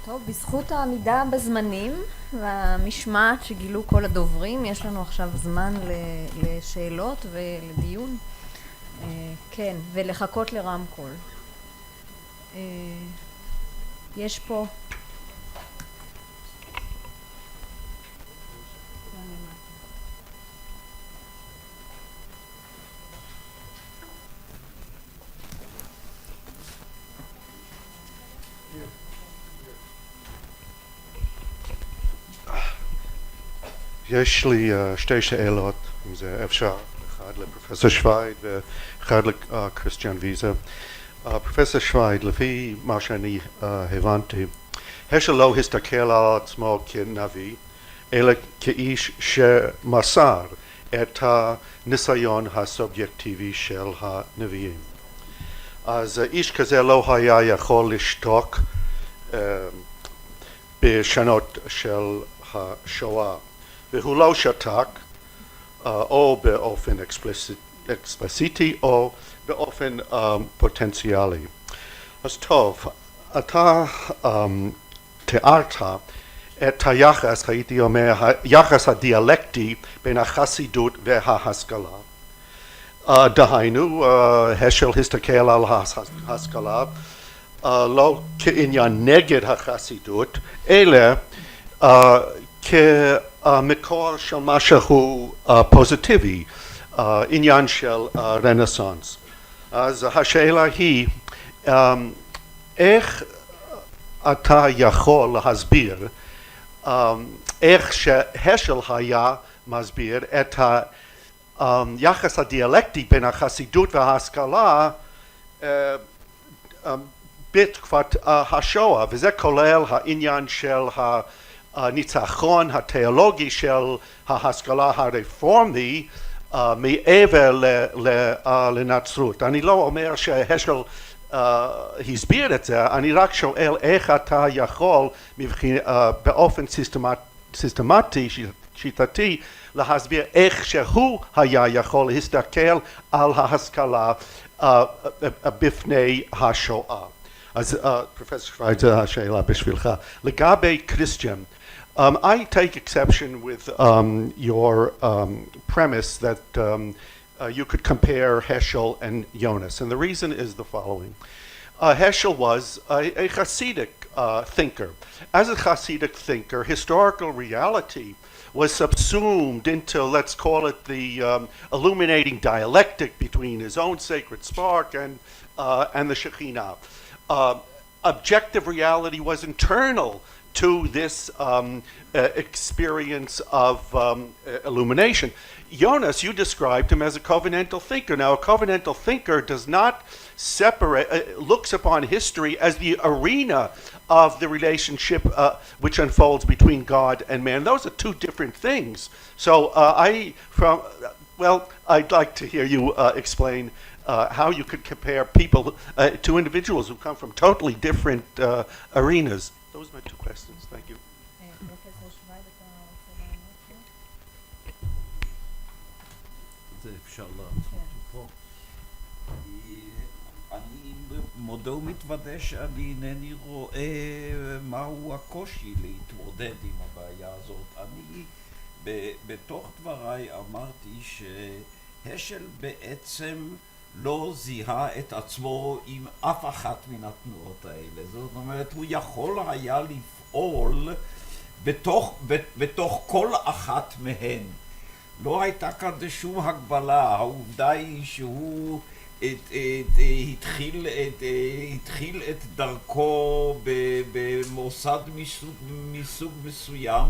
טוב, בזכות העמידה בזמנים והמשמעת שגילו כל הדוברים, יש לנו עכשיו זמן לשאלות ולדיון. כן, ולחכות לרמקול. יש פה... יש לי שתי שאלות, אם זה אפשר, אחד לפרופסור שווייד ואחד לקריסטיאן ויזה. פרופסור שווייד, לפי מה שאני הבנתי, הרשל לא הסתכל על עצמו כנביא, אלא כאיש שמסר את הניסיון הסובייקטיבי של הנביאים. אז איש כזה לא היה יכול לשתוק בשנות של השואה, והוא לא שתק, או באופן אקספליסיטי או באופן פוטנציאלי. אז טוב, אתה תיארת את היחס, הייתי אומר, היחס הדיאלקטי בין החסידות וההשכלה. דהיינו, הרשל הסתכל על ההשכלה לא כעניין נגד החסידות, אלא כמקור של משהו פוזיטיבי, עניין של רנסנס. אז השאלה היא, איך אתה יכול להסביר איך שהרשל היה מסביר את היחס הדיאלקטי בין החסידות וההשכלה בתקופת השואה, וזה כולל העניין של הניצחון התיאולוגי של ההשכלה הרפורמי מעבר לנצרות. אני לא אומר שהרשל הסביר את זה, אני רק שואל איך אתה יכול באופן סיסטמטי, שיטתי, להסביר איך שהוא היה יכול להסתכל על ההשכלה בפני השואה. אז פרופסור שווייד, זו השאלה בשבילך. לגבי קריסטיאן, I take exception with your premise that you could compare Heschel and Jonas, and the reason is the following. Heschel was a Hasidic thinker. As a Hasidic thinker, historical reality was subsumed into, let's call it, the illuminating dialectic between his own sacred spark and the Shekhinah. Objective reality was internal to this experience of illumination. Jonas, you described him as a covenantal thinker. Now, a covenantal thinker does not separate, looks upon history as the arena of the relationship which unfolds between God and man. Those are two different things. So I'd like to hear you explain how you could compare people to individuals who come from totally different arenas. Those are my two questions. Thank you. פרופסור שווייד, אתה רוצה לענות? זה אפשר לעשות פה. אני מודה ומתוודה שאני אינני רואה מהו הקושי להתמודד עם הבעיה הזאת. אני בתוך דבריי אמרתי שהשל בעצם לא זיהה את עצמו עם אף אחת מן התנועות האלה. זאת אומרת, הוא יכול היה לפעול בתוך כל אחת מהן. לא הייתה כאן שום הגבלה. העובדה היא שהוא התחיל את דרכו במוסד מסוג מסוים,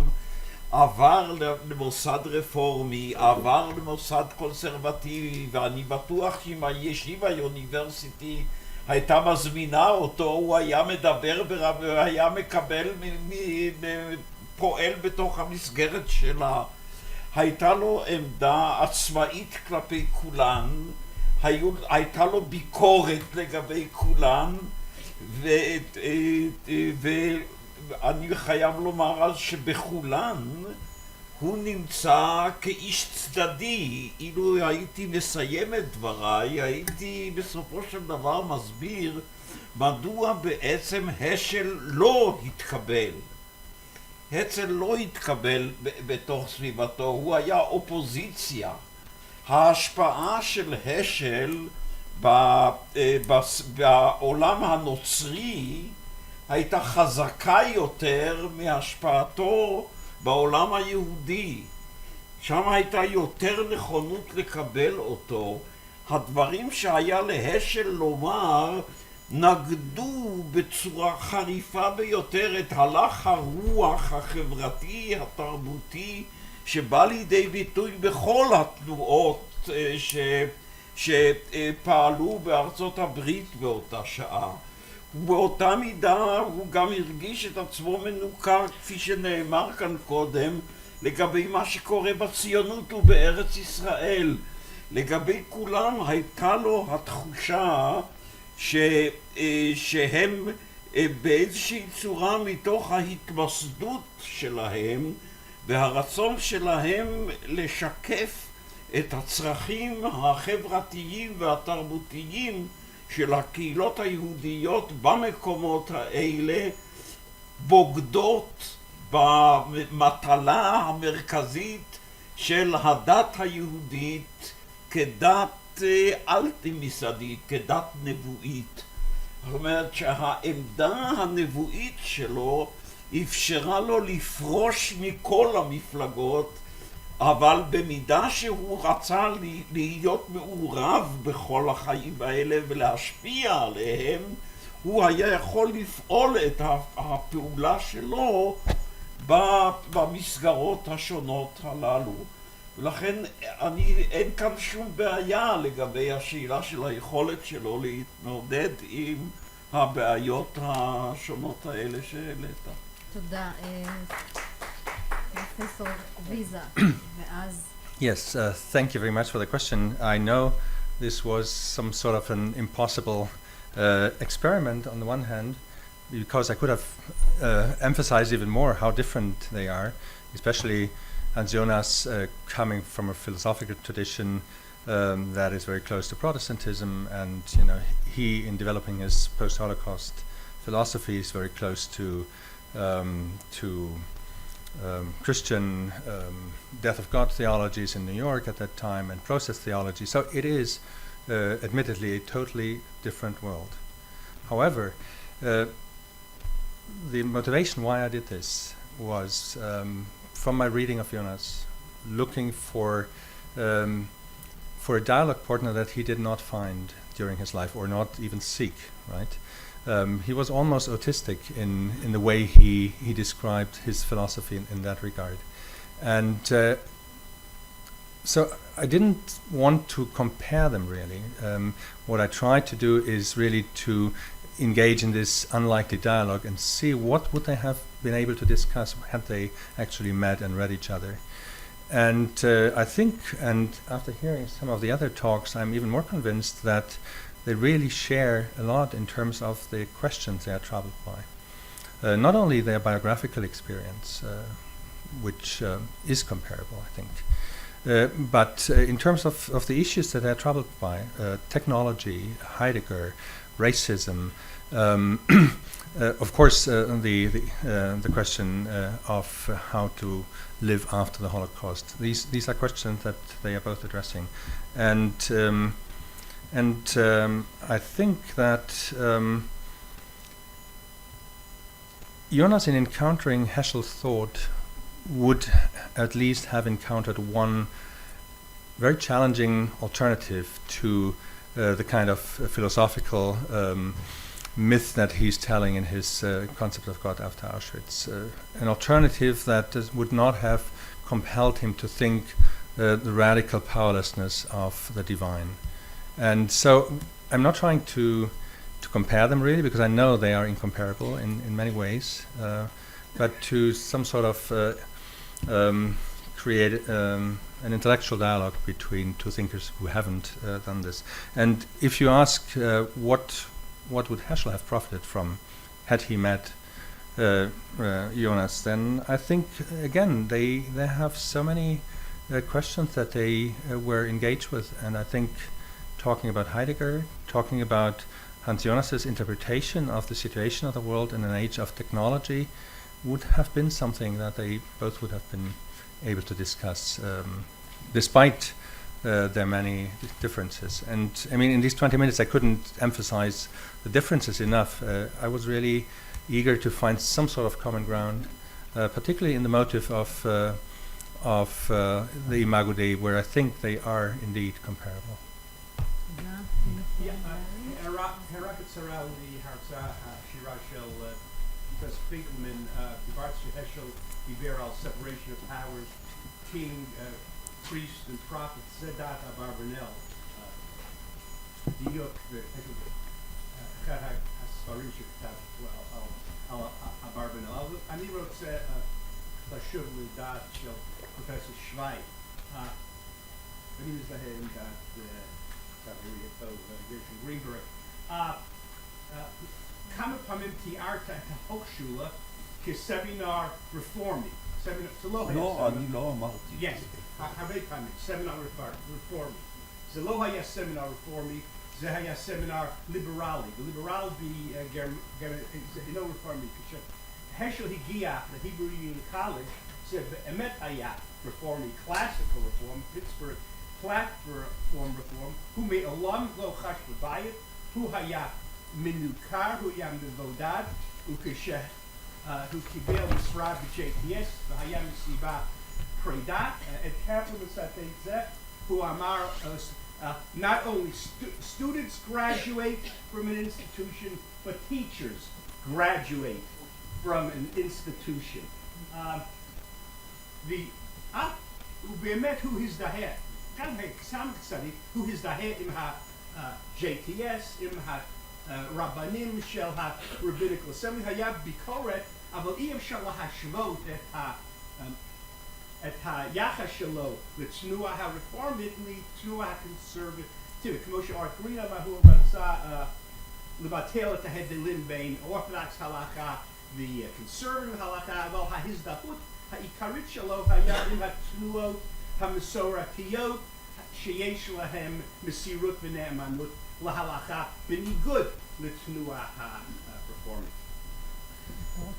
עבר למוסד רפורמי, עבר למוסד קונסרבטיבי, ואני בטוח שאם הישיבה יוניברסיטי הייתה מזמינה אותו, הוא היה מדבר והיה מקבל פועל בתוך המסגרת שלה. הייתה לו עמדה עצמאית כלפי כולן, הייתה לו ביקורת לגבי כולן, ואני חייב לומר אז שבכולן הוא נמצא כאיש צדדי. אילו הייתי מסיים את דבריי, הייתי בסופו של דבר מסביר מדוע בעצם השל לא התקבל. הרצל לא התקבל בתוך סביבתו, הוא היה אופוזיציה. ההשפעה של השל בעולם הנוצרי הייתה חזקה יותר מהשפעתו בעולם היהודי. שם הייתה יותר נכונות לקבל אותו. הדברים שהיה להשל לומר נגדו בצורה חריפה ביותר את הלך הרוח החברתי התרבותי שבא לידי ביטוי בכל התנועות שפעלו בארצות הברית באותה שעה. ובאותה מידה הוא גם הרגיש את עצמו מנוכר, כפי שנאמר כאן קודם, לגבי מה שקורה בציונות ובארץ ישראל. לגבי כולם הייתה לו התחושה שהם באיזושהי צורה מתוך ההתמסדות שלהם והרצון שלהם לשקף את הצרכים החברתיים והתרבותיים של הקהילות היהודיות במקומות האלה, בוגדות במטלה המרכזית של הדת היהודית כדת אלטי-ממסדית, כדת נבואית. זאת אומרת שהעמדה הנבואית שלו אפשרה לו לפרוש מכל המפלגות, אבל במידה שהוא רצה להיות מעורב בכל החיים האלה ולהשפיע עליהם, הוא היה יכול לפעול את הפעולה שלו במסגרות השונות הללו. ולכן אין כאן שום בעיה לגבי השאלה של היכולת שלו להתמודד עם הבעיות השונות האלה שהעלית. תודה. פרופסור ויזה, ואז... Yes, thank you very much for the question. I know this was some sort of an impossible experiment on the one hand, because I could have emphasized even more how different they are, especially Hans Jonas coming from a philosophical tradition that is very close to Protestantism, and you know, he in developing his post-Holocaust philosophy is very close to Christian death of God theologies in New York at that time and process theology. So it is admittedly a totally different world. However, the motivation why I did this was from my reading of Jonas, looking for a dialogue partner that he did not find during his life or not even seek, right? He was almost autistic in the way he described his philosophy in that regard. And so I didn't want to compare them really. What I tried to do is really to engage in this unlikely dialogue and see what would they have been able to discuss had they actually met and read each other. And I think, and after hearing some of the other talks, I'm even more convinced that they really share a lot in terms of the questions they are troubled by. Not only their biographical experience, which is comparable, I think, but in terms of the issues that they're troubled by, technology, Heidegger, racism, of course, the question of how to live after the Holocaust. These are questions that they are both addressing, and I think that Jonas, in encountering Heschel's thought, would at least have encountered one very challenging alternative to the kind of philosophical myth that he's telling in his concept of God after Auschwitz. An alternative that would not have compelled him to think the radical powerlessness of the divine. And so I'm not trying to compare them really, because I know they are incomparable in many ways, but to some sort of create an intellectual dialogue between two thinkers who haven't done this. And if you ask what would Heschel have profited from had he met Jonas, then I think again they have so many questions that they were engaged with, and I think talking about Heidegger, talking about Hans Jonas's interpretation of the situation of the world in an age of technology would have been something that they both would have been able to discuss, despite their many differences. And I mean, in these 20 minutes, I couldn't emphasize the differences enough. I was really eager to find some sort of common ground, particularly in the motive of the Imago Dei, where I think they are indeed comparable. הערה קצרה להרצאה השירה של פרופסור פינקלמן, דיברת שהשל דיבר על separation of powers, king, priest and prophet, זה דעת אברבנאל. דיוק אחד הספרים שכתב על אברבנאל. אני רוצה לשוב לדעת של פרופסור שווייג. אני מזדהה עם דעת גרשון גרינברג. כמה פעמים תיארת את ההוכשולה כסמינר רפורמי. לא, אני לא אמרתי. Yes, הרבה פעמים, סמינר רפורמי. זה לא היה סמינר רפורמי, זה היה סמינר ליברלי. וליברל זה אינו רפורמי. כשהשל הגיע להיברו יוניון קולג' זה באמת היה רפורמי, קלאסיקל רפורם, פיטסבורג פלטפורם רפורם, הוא מעולם לא חש בבית, הוא היה מנוכר, הוא היה מבודד, הוא קיבל משרה ב-JTS והיה מסיבה פרידה. את קפלן מצטט זה, הוא אמר, not only students graduate from an institution, but teachers graduate from an institution. ובאמת הוא הזדהה, גם הקסם קצתי, הוא הזדהה עם ה-JTS, עם הרבנים של ה-Rabbinical Assembly, היה ביקורת, אבל אי אפשר להשוות את היחס שלו לתנועה הרפורמית לתנועה הקונסרבטיבית, כמו שארת'רינה הוא רצה לבטל את ההבדלים בין אורתודוקס הלכה וקונסרבטיב הלכה, אבל ההזדהות העיקרית שלו היה עם התנועות המסורתיות שיש להם מסירות ונאמנות להלכה בניגוד לתנועה הרפורמית.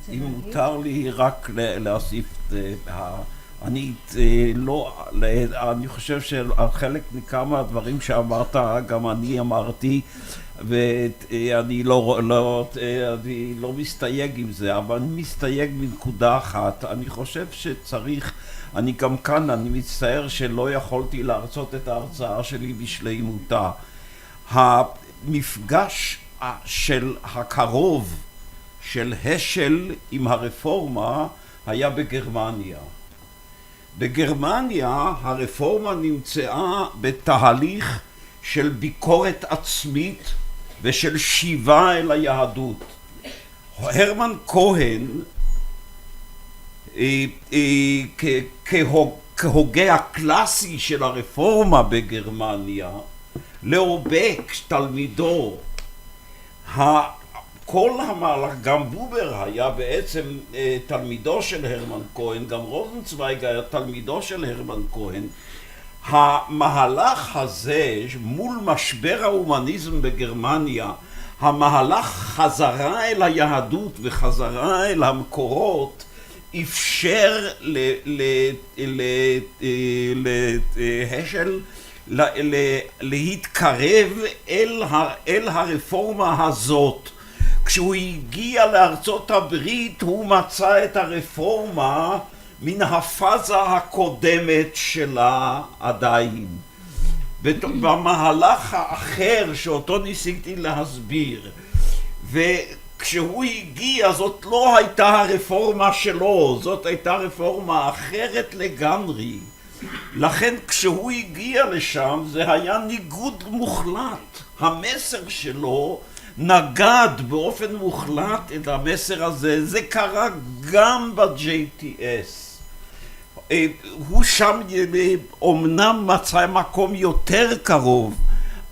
אם מותר לי רק להוסיף, אני חושב שחלק ניכר מהדברים שאמרת גם אני אמרתי, ואני לא מסתייג עם זה, אבל אני מסתייג מנקודה אחת. אני חושב שצריך, אני גם כאן, אני מצטער שלא יכולתי להרצות את ההרצאה שלי בשלמותה. המפגש של הקרוב של השל עם הרפורמה היה בגרמניה. בגרמניה הרפורמה נמצאה בתהליך של ביקורת עצמית ושל שיבה אל היהדות. הרמן כהן כהוגה הקלאסי של הרפורמה בגרמניה, לאובק תלמידו, כל המהלך, גם בובר היה בעצם תלמידו של הרמן כהן, גם רוזנצוויג היה תלמידו של הרמן כהן. המהלך הזה מול משבר ההומניזם בגרמניה, המהלך חזרה אל היהדות וחזרה אל המקורות, אפשר להשל להתקרב אל הרפורמה הזאת. כשהוא הגיע לארצות הברית הוא מצא את הרפורמה מן הפאזה הקודמת שלה עדיין. במהלך האחר שאותו ניסיתי להסביר, וכשהוא הגיע זאת לא הייתה הרפורמה שלו, זאת הייתה רפורמה אחרת לגמרי. לכן כשהוא הגיע לשם זה היה ניגוד מוחלט. המסר שלו נגד באופן מוחלט את המסר הזה. זה קרה גם ב-JTS. הוא שם אומנם מצא מקום יותר קרוב,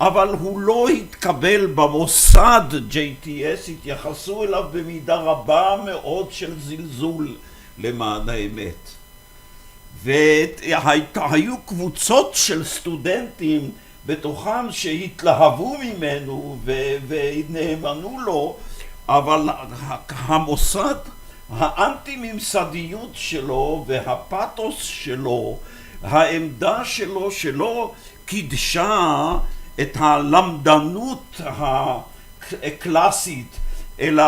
אבל הוא לא התקבל במוסד JTS, התייחסו אליו במידה רבה מאוד של זלזול למען האמת. והיו קבוצות של סטודנטים בתוכם שהתלהבו ממנו ונאמנו לו, אבל המוסד, האנטי-ממסדיות שלו והפתוס שלו, העמדה שלו שלא קידשה את הלמדנות הקלאסית, אלא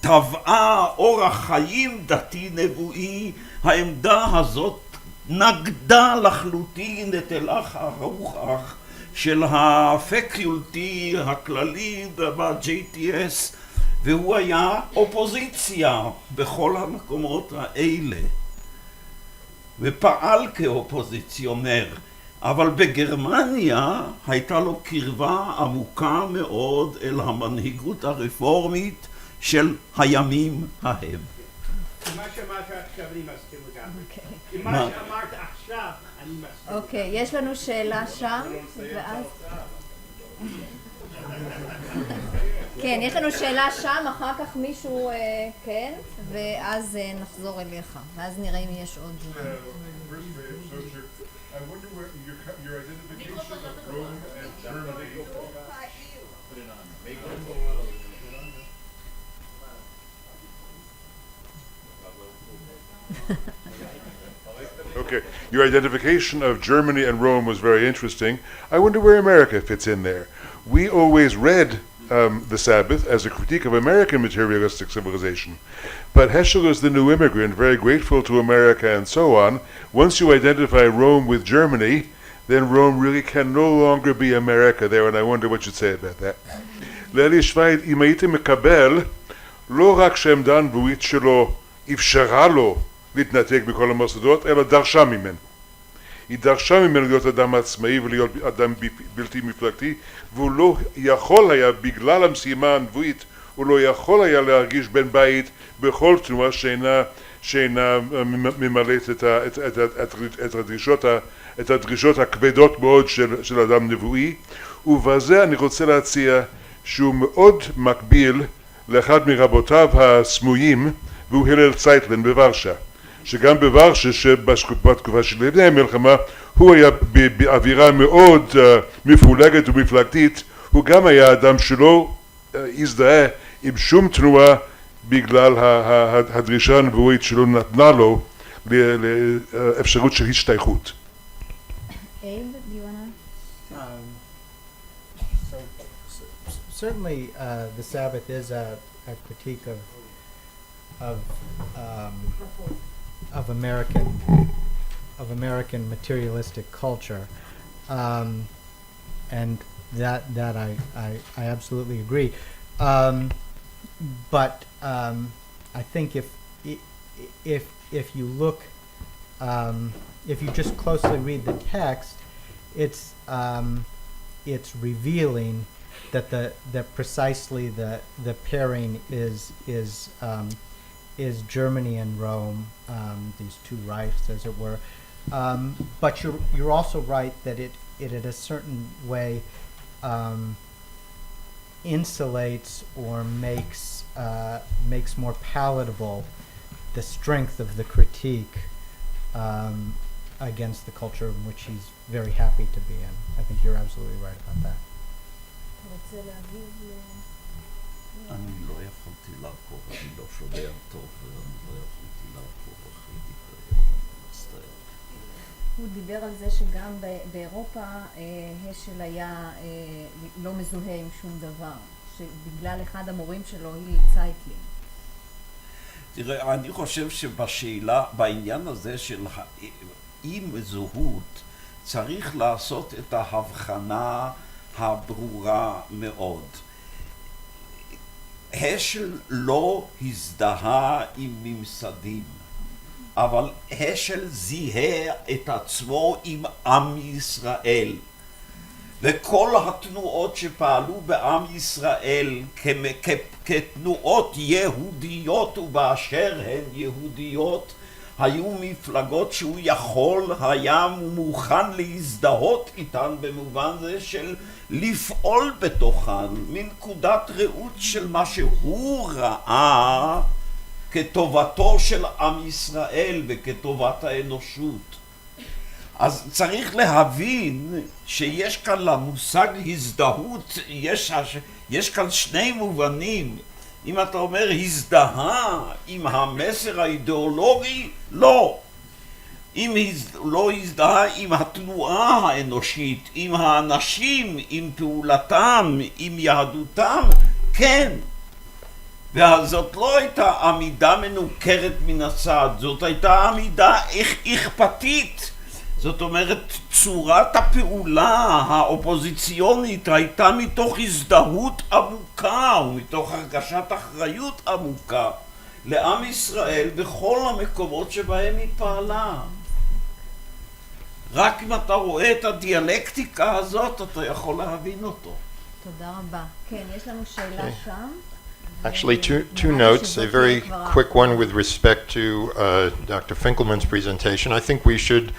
טבעה אורח חיים דתי נבואי, העמדה הזאת נגדה לחלוטין את הלך הרוח של הפקולטי הכללי ב-JTS, והוא היה אופוזיציה בכל המקומות האלה ופעל כאופוזיציונר, אבל בגרמניה הייתה לו קרבה עמוקה מאוד אל המנהיגות הרפורמית של הימים ההם. מה שאמרת עכשיו אני מסכים לגמרי. אוקיי. עם מה שאמרת עכשיו אני מסכים. אוקיי, יש לנו שאלה שם, ואז... כן, יש לנו שאלה שם, אחר כך מישהו, כן, ואז נחזור אליך, ואז נראה אם יש עוד דברים. I wonder where your identification of Rome and Germany. Okay, your identification of Germany and Rome was very interesting. I wonder where America fits in there. We always read the Sabbath as a critique of American materialistic civilization. But Heschel is the new immigrant, very grateful to America and so on. Once you identify Rome with Germany, then Rome really can no longer be America there, and I wonder what you'd say about that. לאלי שווייד, אם הייתי מקבל, לא רק שעמדה הנבואית שלו אפשרה לו להתנתק מכל המוסדות, אלא דרשה ממנו. היא דרשה ממנו להיות אדם עצמאי ולהיות אדם בלתי מפלגתי, והוא לא יכול היה, בגלל המשימה הנבואית, הוא לא יכול היה להרגיש בן בית בכל תנועה שאינה ממלאת את הדרישות הכבדות מאוד של אדם נבואי. ובזה אני רוצה להציע שהוא מאוד מקביל לאחד מרבותיו הסמויים, והוא הלל צייטלין בוורשה, שגם בוורשה שבתקופה של לפני המלחמה הוא היה באווירה מאוד מפולגת ומפלגתית. הוא גם היה אדם שלא הזדהה עם שום תנועה בגלל הדרישה הנבואית שלא נתנה לו לאפשרות של השתייכות. Abe, do you wanna? Certainly, the Sabbath is a critique of American materialistic culture, and that I absolutely agree. But I think if you look, if you just closely read the text, it's revealing that precisely the pairing is Germany and Rome, these two Reichs, as it were. But you're also right that it in a certain way insulates or makes more palatable the strength of the critique against the culture in which he's very happy to be in. I think you're absolutely right about that. אני לא יכולתי לעקוב, אני לא שומע טוב, ואני לא יכולתי לעקוב אחרי דברי, אני מצטער. הוא דיבר על זה שגם באירופה השל היה לא מזוהה עם שום דבר, שבגלל אחד המורים שלו היא צייטלין. תראה, אני חושב שבשאלה, בעניין הזה של אי מזוהות, צריך לעשות את ההבחנה הברורה מאוד. השל לא הזדהה עם ממסדים, אבל השל זיהה את עצמו עם עם ישראל. וכל התנועות שפעלו בעם ישראל כתנועות יהודיות ובאשר הן יהודיות, היו מפלגות שהוא יכול היה ומוכן להזדהות איתן, במובן זה של לפעול בתוכן מנקודת ראות של מה שהוא ראה כטובתו של עם ישראל וכטובת האנושות. אז צריך להבין שיש כאן למושג הזדהות, יש כאן שני מובנים. אם אתה אומר הזדהה עם המסר האידיאולוגי, לא. אם לא הזדהה עם התנועה האנושית, עם האנשים, עם פעולתם, עם יהדותם, כן. וזאת לא הייתה עמידה מנוכרת מן הצד, זאת הייתה עמידה אכפתית. זאת אומרת, צורת הפעולה האופוזיציונית הייתה מתוך הזדהות עמוקה ומתוך הרגשת אחריות עמוקה לעם ישראל בכל המקומות שבהם היא פעלה. רק אם אתה רואה את הדיאלקטיקה הזאת, אתה יכול להבין אותו. תודה רבה. כן, יש לנו שאלה שם. Actually, two notes, a very quick one with respect to Dr. Finkelman's presentation. I think we should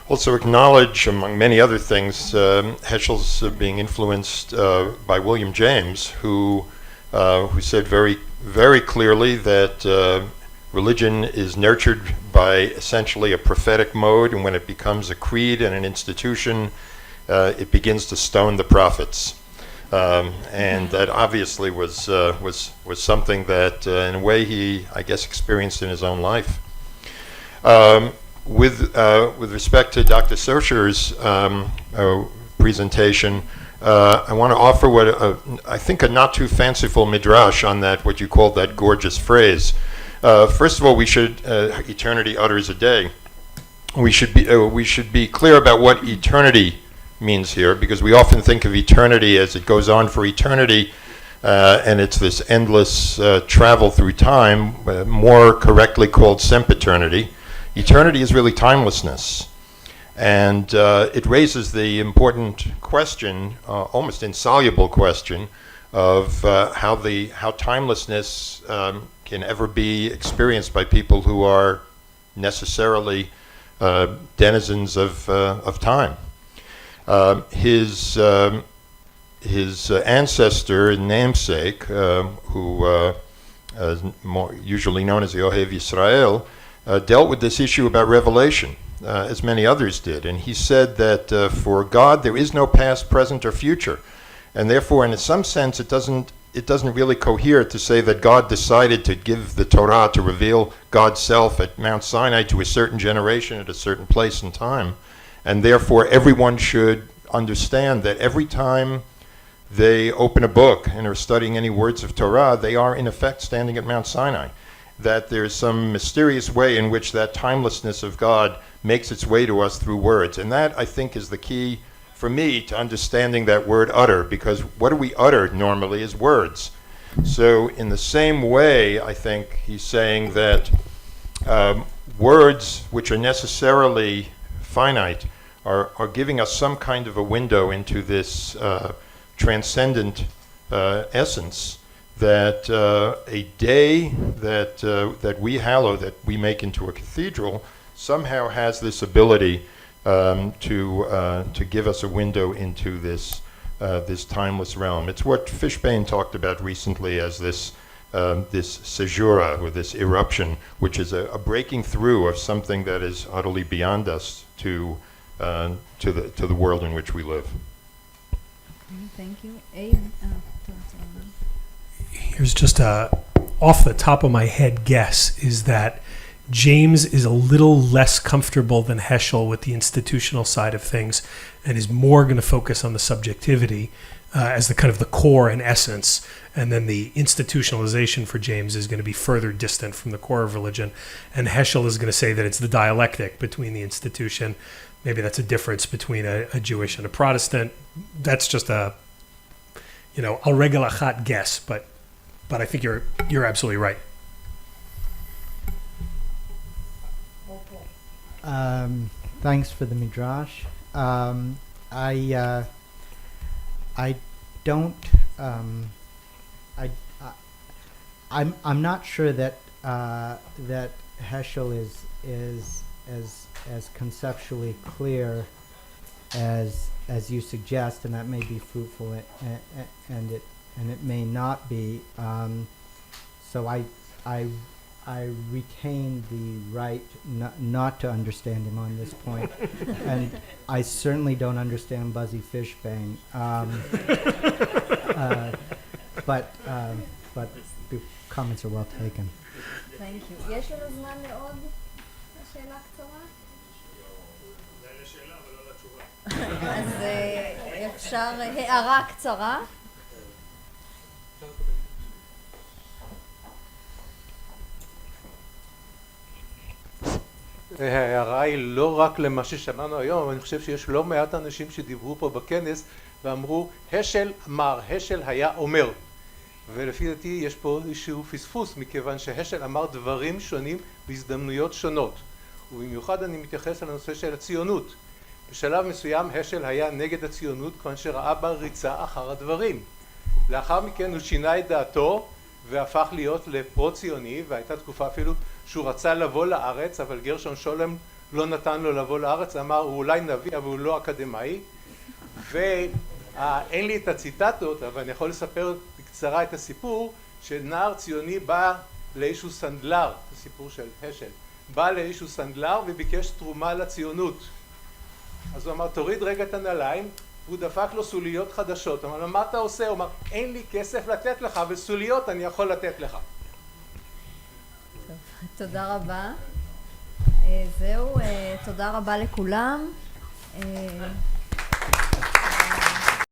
also acknowledge, among many other things, Heschel's being influenced by William James, who said very, very clearly that religion is nurtured by essentially a prophetic mode, and when it becomes a creed and an institution, it begins to stone the prophets. And that obviously was something that, in a way, he, I guess, experienced in his own life. With respect to Dr. Socher's presentation, I want to offer what I think a not too fanciful midrash on that, what you called that gorgeous phrase. First of all, we should eternity utters a day. We should be clear about what eternity means here, because we often think of eternity as it goes on for eternity, and it's this endless travel through time, more correctly called sempiternity. Eternity is really timelessness, and it raises the important question, almost insoluble question, of how timelessness can ever be experienced by people who are necessarily denizens of time. His ancestor and namesake, who is usually known as the Ohev Yisrael, dealt with this issue about revelation, as many others did. And he said that for God there is no past, present, or future. And therefore, in some sense, it doesn't really cohere to say that God decided to give the Torah, to reveal God's self at Mount Sinai to a certain generation at a certain place and time. And therefore, everyone should understand that every time they open a book and are studying any words of Torah, they are in effect standing at Mount Sinai. That there's some mysterious way in which that timelessness of God makes its way to us through words. And that, I think, is the key for me to understanding that word utter, because what do we utter normally is words. So in the same way, I think he's saying that words which are necessarily finite are giving us some kind of a window into this transcendent essence, that a day that we hallow, that we make into a cathedral, somehow has this ability to give us a window into this timeless realm. It's what Fishbane talked about recently as this caesura, or this eruption, which is a breaking through of something that is utterly beyond us to the world in which we live. Thank you. Abe, here's just a off the top of my head guess, is that James is a little less comfortable than Heschel with the institutional side of things, and is more going to focus on the subjectivity as the kind of the core and essence, and then the institutionalization for James is going to be further distant from the core of religion, and Heschel is going to say that it's the dialectic between the institution. Maybe that's a difference between a Jewish and a Protestant. That's just a regel achat guess, but I think you're absolutely right. Thanks for the midrash. I'm not sure that that Heschel is as conceptually clear as you suggest, and that may be fruitful, and it may not be. So I I retain the right not to understand him on this point, and I certainly don't understand Buzzy Fishbane. But the comments are well taken. Thank you. יש לנו זמן לעוד שאלה קצרה? אז אפשר הערה קצרה. ההערה היא לא רק למה ששמענו היום, אבל אני חושב שיש לא מעט אנשים שדיברו פה בכנס ואמרו, השל אמר, השל היה אומר. ולפי דעתי יש פה איזשהו פספוס, מכיוון שהשל אמר דברים שונים בהזדמנויות שונות. ובמיוחד אני מתייחס לנושא של הציונות. בשלב מסוים השל היה נגד הציונות, כיוון שראה בה ריצה אחר הדברים. לאחר מכן הוא שינה את דעתו והפך להיות לפרו-ציוני, והייתה תקופה אפילו שהוא רצה לבוא לארץ, אבל גרשון שולם לא נתן לו לבוא לארץ, אמר הוא אולי נביא אבל הוא לא אקדמאי. ואין לי את הציטטות, אבל אני יכול לספר בקצרה את הסיפור, שנער ציוני בא לאיזשהו סנדלר, זה סיפור של השל, בא לאיזשהו סנדלר וביקש תרומה לציונות. אז הוא אמר תוריד רגע את הנעליים, והוא דפק לו סוליות חדשות. הוא אמר מה אתה עושה? הוא אמר אין לי כסף לתת לך, אבל סוליות אני יכול לתת לך. טוב, תודה רבה. זהו, תודה רבה לכולם.